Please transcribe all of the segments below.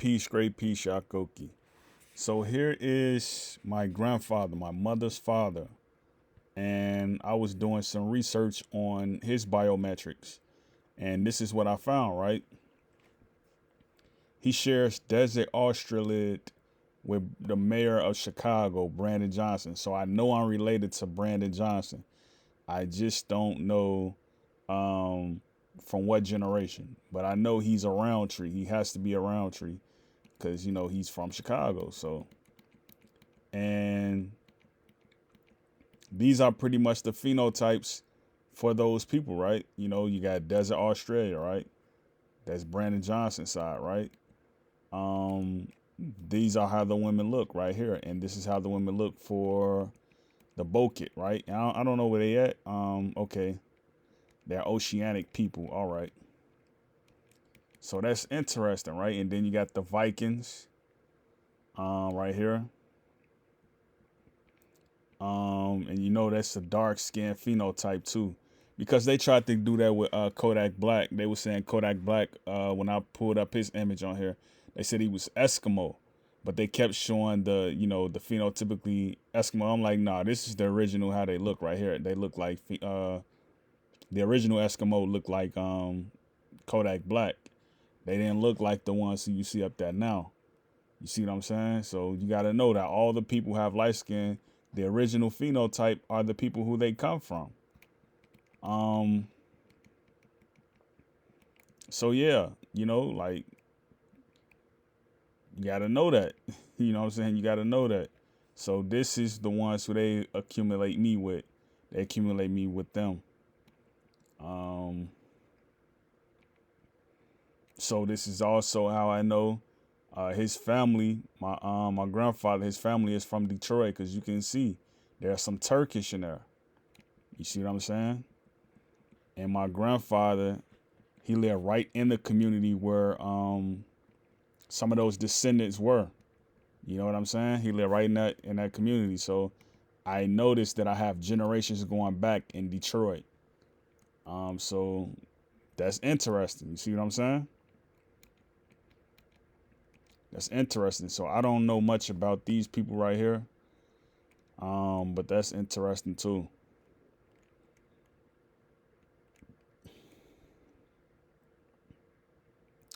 Peace, great peace, Shakoki. So here is my grandfather, my mother's father, and I was doing some research on his biometrics, and this is what I found. Right, he shares desert Australid with the mayor of Chicago, Brandon Johnson. So I know I'm related to Brandon Johnson. I just don't know um, from what generation, but I know he's a Roundtree. He has to be a Roundtree because he's from Chicago. So and these are pretty much the phenotypes for those people, right? You got Desert Australia, right? That's Brandon Johnson's side, right? Um, these are how the women look right here, and this is how the women look for the Bokit, right? And I don't know where they at. Okay, they're oceanic people. All right, so that's interesting, right? And then you got the Vikings, right here. And that's a dark skin phenotype too, because they tried to do that with Kodak Black. They were saying Kodak Black. When I pulled up his image on here, they said he was Eskimo, but they kept showing the phenotypically Eskimo. I'm like, nah, this is the original how they look right here. They look like the original Eskimo looked like Kodak Black. They didn't look like the ones who you see up there now. You see what I'm saying? So you got to know that all the people who have light skin, the original phenotype are the people who they come from. Um. So yeah, like you got to know that. You know what I'm saying? You got to know that. So this is the ones who they accumulate me with. They accumulate me with them. Um. So this is also how I know his family, my grandfather, his family is from Detroit, because you can see there's some Turkish in there. You see what I'm saying? And my grandfather, he lived right in the community where some of those descendants were. You know what I'm saying? He lived right in that community. So I noticed that I have generations going back in Detroit. So that's interesting. You see what I'm saying? That's interesting. So I don't know much about these people right here. But that's interesting too.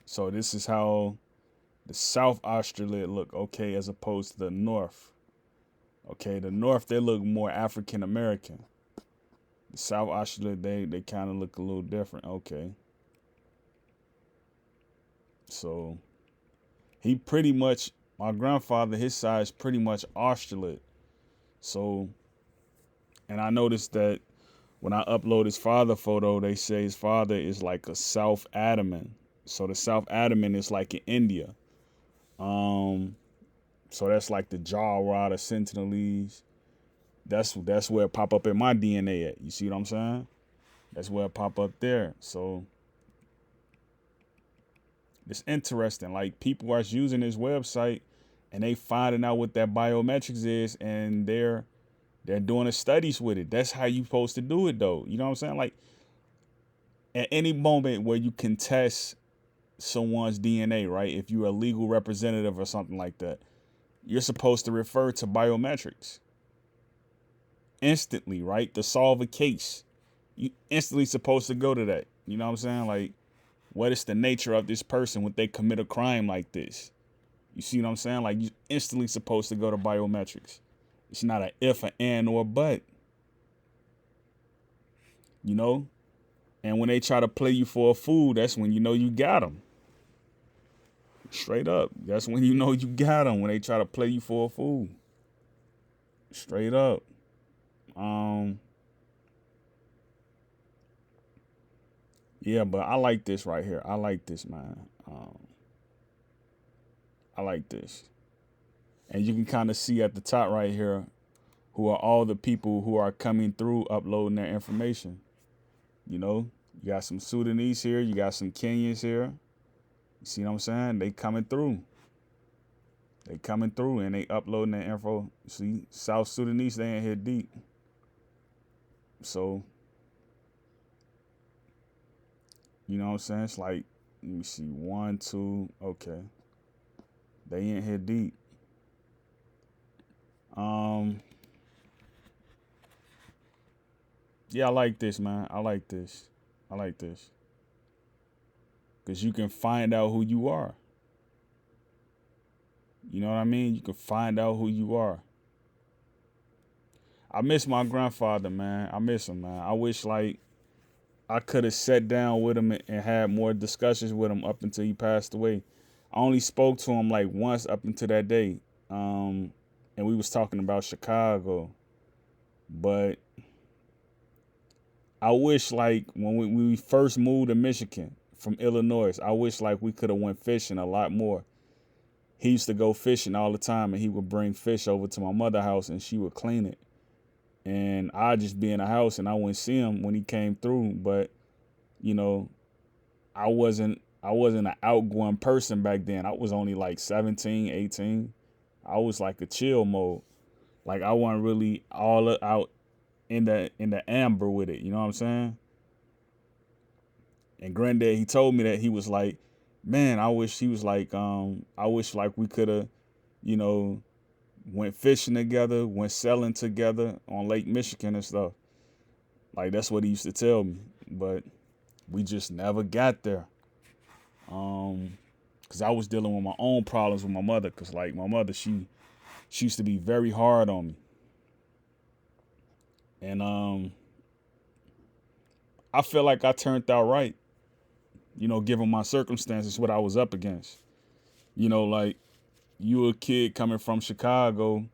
So this is how the South Australia look, okay, as opposed to the North. Okay, the North, they look more African American. The South Australia, they kind of look a little different. Okay. So he pretty much, my grandfather, his side is pretty much Australian. So, and I noticed that when I upload his father photo, they say his father is like a South Andaman. So the South Andaman is like in India. Um, so that's like the jaw rod of Sentinelese. That's where it pop up in my DNA at. You see what I'm saying? That's where it pop up there. So it's interesting. Like people are using this website and they finding out what that biometrics is, and they're doing the studies with it. That's how you supposed to do it though. You know what I'm saying? Like at any moment where you can test someone's DNA, right? If you're a legal representative or something like that, you're supposed to refer to biometrics instantly, right? To solve a case. You instantly supposed to go to that. You know what I'm saying? Like, what is the nature of this person when they commit a crime like this? You see what I'm saying? Like, you instantly supposed to go to biometrics. It's not an if, an and, or a but. You know? And when they try to play you for a fool, that's when you know you got them. Straight up. That's when you know you got them, when they try to play you for a fool. Straight up. Um, yeah, but I like this right here. I like this, man. I like this. And you can kind of see at the top right here who are all the people who are coming through uploading their information. You know, you got some Sudanese here, you got some Kenyans here. You see what I'm saying? They coming through. They coming through and they uploading their info. See, South Sudanese, they ain't here deep. So, you know what I'm saying? It's like, let me see, one, two, okay. They in here deep. Um, yeah, I like this, man. I like this. I like this. Cause you can find out who you are. You know what I mean? You can find out who you are. I miss my grandfather, man. I miss him, man. I wish like I could have sat down with him and had more discussions with him up until he passed away. I only spoke to him like once up until that day. And we was talking about Chicago. But I wish like when we first moved to Michigan from Illinois, I wish like we could have went fishing a lot more. He used to go fishing all the time and he would bring fish over to my mother's house and she would clean it. And I'd just be in the house and I wouldn't see him when he came through. But, you know, I wasn't an outgoing person back then. I was only like 17, 18. I was like a chill mode. Like I wasn't really all out in the amber with it. You know what I'm saying? And Granddad, he told me that he was like, man, I wish he was like, I wish like we could have, you know, went fishing together, went sailing together on Lake Michigan and stuff. Like that's what he used to tell me. But we just never got there. Cause I was dealing with my own problems with my mother. Cause like my mother, she used to be very hard on me. And I feel like I turned out right, given my circumstances, what I was up against. Like you a kid coming from Chicago,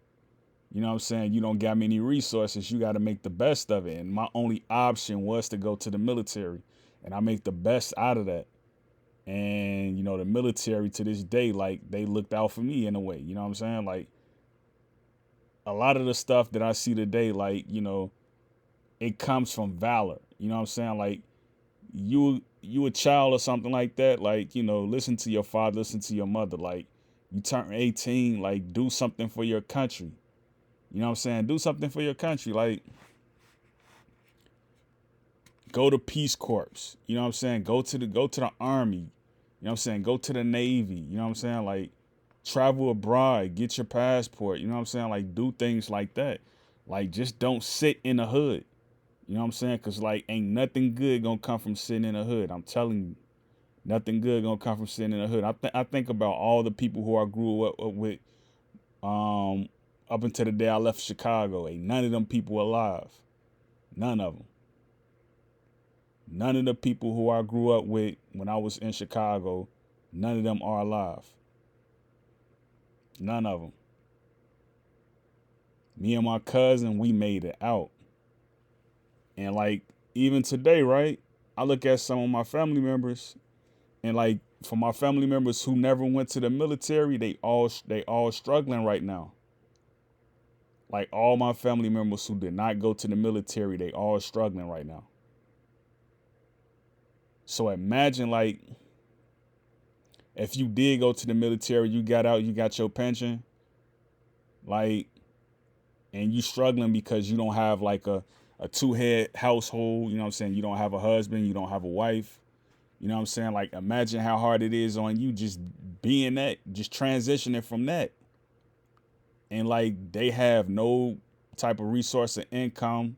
you know what I'm saying? You don't got many resources. You got to make the best of it. And my only option was to go to the military. And I make the best out of that. And, the military to this day, like, they looked out for me in a way. You know what I'm saying? Like, a lot of the stuff that I see today, like, it comes from valor. You know what I'm saying? Like, you a child or something like that, like, listen to your father, listen to your mother. Like, you turn 18, like, do something for your country. You know what I'm saying? Do something for your country. Like, go to Peace Corps. You know what I'm saying? Go to the Army. You know what I'm saying? Go to the Navy. You know what I'm saying? Like, travel abroad, get your passport. You know what I'm saying? Like, do things like that. Like, just don't sit in the hood. You know what I'm saying? Because, like, ain't nothing good going to come from sitting in the hood. I'm telling you. Nothing good going to come from sitting in the hood. I think about all the people who I grew up with up until the day I left Chicago. Ain't none of them people alive. None of them. None of the people who I grew up with when I was in Chicago, none of them are alive. None of them. Me and my cousin, we made it out. And like, even today, right? I look at some of my family members and like for my family members who never went to the military, they all struggling right now. Like all my family members who did not go to the military, they all struggling right now. So imagine like if you did go to the military, you got out, you got your pension, like, and you struggling because you don't have like a two-head household, you know what I'm saying? You don't have a husband, you don't have a wife. You know what I'm saying? Like imagine how hard it is on you just being that, just transitioning from that. And like they have no type of resource or income.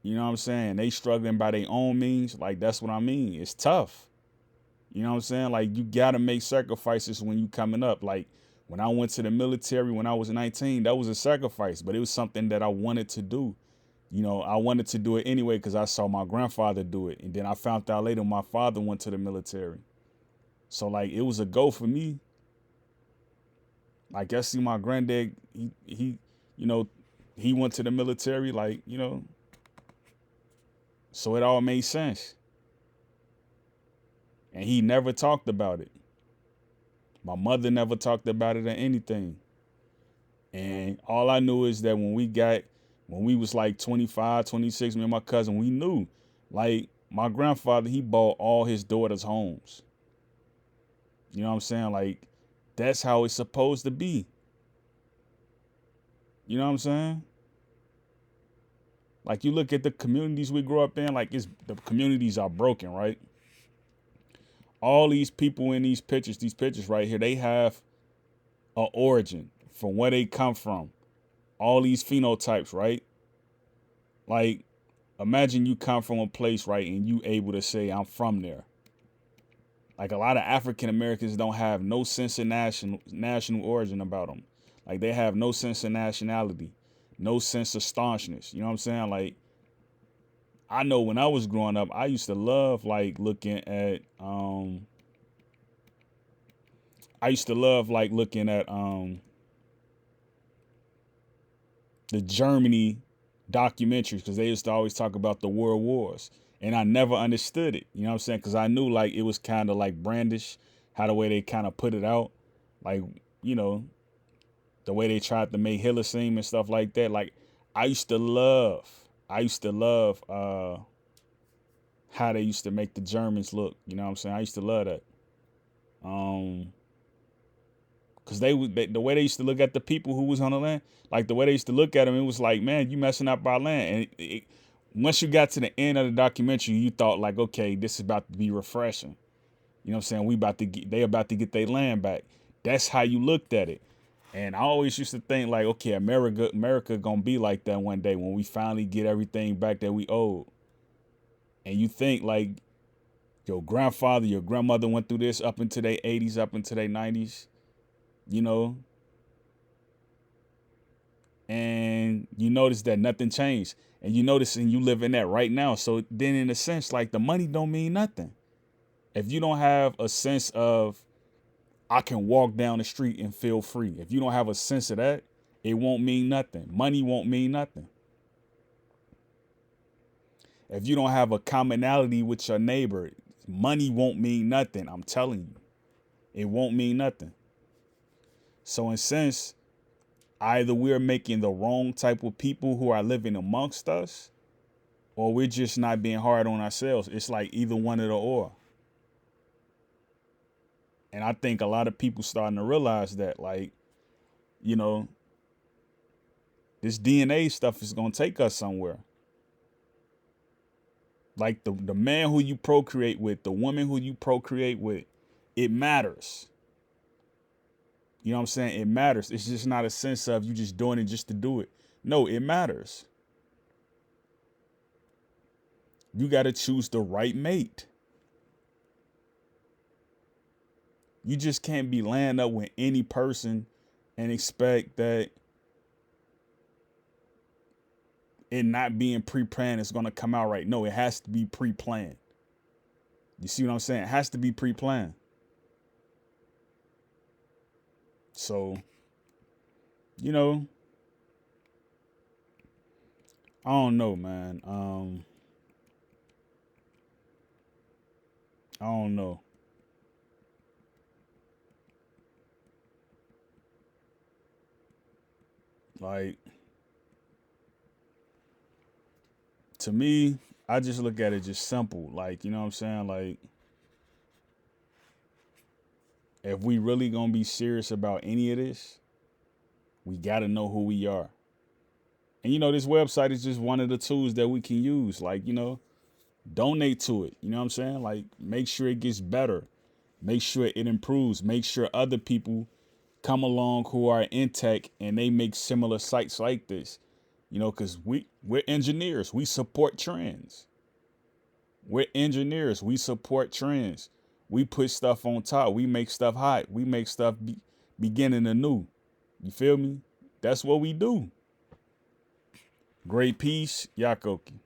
You know what I'm saying? They struggling by their own means. Like that's what I mean. It's tough. You know what I'm saying? Like you gotta make sacrifices when you coming up. Like when I went to the military when I was 19, that was a sacrifice, but it was something that I wanted to do. I wanted to do it anyway because I saw my grandfather do it. And then I found out later my father went to the military. So like it was a go for me. Like I see my granddad, you know, he went to the military, like, so it all made sense. And he never talked about it. My mother never talked about it or anything. And all I knew is that when we was like 25, 26, me and my cousin, we knew. Like my grandfather, he bought all his daughters homes. You know what I'm saying? Like that's how it's supposed to be. You know what I'm saying? Like you look at the communities we grew up in, like the communities are broken, right? All these people in these pictures right here, they have a origin, from where they come from, all these phenotypes, right? Like, imagine you come from a place, right, and you able to say, I'm from there. Like, a lot of African Americans don't have no sense of national origin about them. Like, they have no sense of nationality, no sense of staunchness. You know what I'm saying? Like, I know when I was growing up, I used to love like looking at I used to love like looking at the Germany documentaries, because they used to always talk about the world wars, and I never understood it. You know what I'm saying? Because I knew like it was kind of like brandish, how the way they kind of put it out, like, you know, the way they tried to make Hitler seem and stuff like that. Like, I used to love how they used to make the Germans look. You know what I'm saying? I used to love that. Cause the way they used to look at the people who was on the land, like the way they used to look at them, it was like, man, you messing up our land. And once you got to the end of the documentary, you thought like, okay, this is about to be refreshing. You know what I'm saying? They about to get their land back. That's how you looked at it. And I always used to think like, okay, America gonna be like that one day when we finally get everything back that we owed. And you think like your grandfather, your grandmother went through this up into their 80s, up into their 90s, you know, and you notice that nothing changed. And you notice and you live in that right now. So then in a sense, like the money don't mean nothing. If you don't have a sense of, I can walk down the street and feel free. If you don't have a sense of that, it won't mean nothing. Money won't mean nothing. If you don't have a commonality with your neighbor, money won't mean nothing. I'm telling you, it won't mean nothing. So in a sense, either we're making the wrong type of people who are living amongst us, or we're just not being hard on ourselves. It's like either one of the or. And I think a lot of people starting to realize that, like, you know, this DNA stuff is going to take us somewhere. Like the man who you procreate with, the woman who you procreate with, it matters. You know what I'm saying? It matters. It's just not a sense of you just doing it just to do it. No, it matters. You got to choose the right mate. You just can't be laying up with any person and expect that it not being pre-planned is going to come out right. No, it has to be pre-planned. You see what I'm saying? It has to be pre-planned. So, you know, I don't know, man. I don't know. Like, to me, I just look at it just simple. Like, you know what I'm saying? Like, if we really gonna be serious about any of this, we gotta know who we are. And you know, this website is just one of the tools that we can use. Like, you know, donate to it. You know what I'm saying? Like, make sure it gets better. Make sure it improves. Make sure other people come along who are in tech and they make similar sites like this. You know, because we're engineers. We support trends. We're engineers. We support trends. We put stuff on top. We make stuff hot. We make stuff beginning anew. You feel me? That's what we do. Great peace, Yakoki.